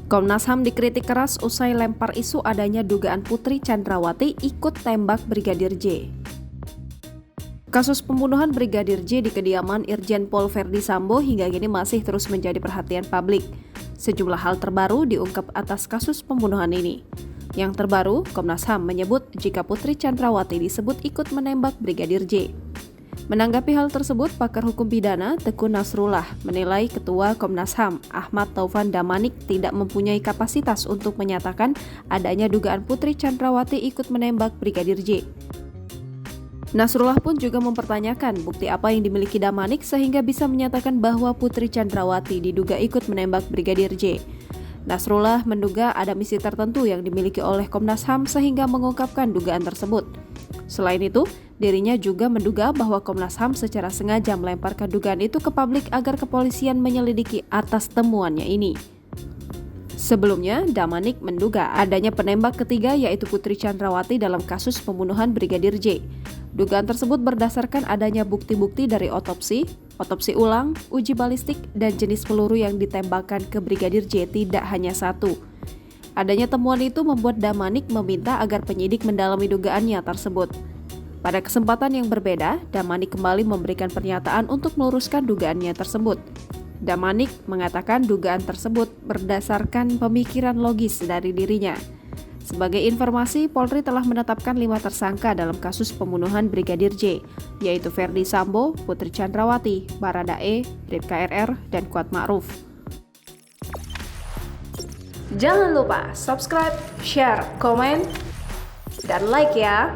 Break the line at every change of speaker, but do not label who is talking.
Komnas HAM dikritik keras usai lempar isu adanya dugaan Putri Chandrawati ikut tembak Brigadir J. Kasus pembunuhan Brigadir J di kediaman Irjen Pol Verdi Sambo hingga kini masih terus menjadi perhatian publik. Sejumlah hal terbaru diungkap atas kasus pembunuhan ini. Yang terbaru, Komnas HAM menyebut jika Putri Chandrawati disebut ikut menembak Brigadir J. Menanggapi hal tersebut, pakar hukum pidana Teguh Nasrullah menilai Ketua Komnas HAM Ahmad Taufan Damanik tidak mempunyai kapasitas untuk menyatakan adanya dugaan Putri Chandrawati ikut menembak Brigadir J. Nasrullah pun juga mempertanyakan bukti apa yang dimiliki Damanik sehingga bisa menyatakan bahwa Putri Chandrawati diduga ikut menembak Brigadir J. Nasrullah menduga ada misi tertentu yang dimiliki oleh Komnas HAM sehingga mengungkapkan dugaan tersebut. Selain itu, dirinya juga menduga bahwa Komnas HAM secara sengaja melemparkan dugaan itu ke publik agar kepolisian menyelidiki atas temuannya ini. Sebelumnya, Damanik menduga adanya penembak ketiga yaitu Putri Chandrawati dalam kasus pembunuhan Brigadir J. Dugaan tersebut berdasarkan adanya bukti-bukti dari otopsi ulang, uji balistik, dan jenis peluru yang ditembakkan ke Brigadir J tidak hanya satu. Adanya temuan itu membuat Damanik meminta agar penyidik mendalami dugaannya tersebut. Pada kesempatan yang berbeda, Damanik kembali memberikan pernyataan untuk meluruskan dugaannya tersebut. Damanik mengatakan dugaan tersebut berdasarkan pemikiran logis dari dirinya. Sebagai informasi, Polri telah menetapkan 5 tersangka dalam kasus pembunuhan Brigadir J, yaitu Verdi Sambo, Putri Chandrawati, Baradae, Bribka RR, dan Kuat Ma'ruf. Jangan lupa subscribe, share, komen, dan like ya!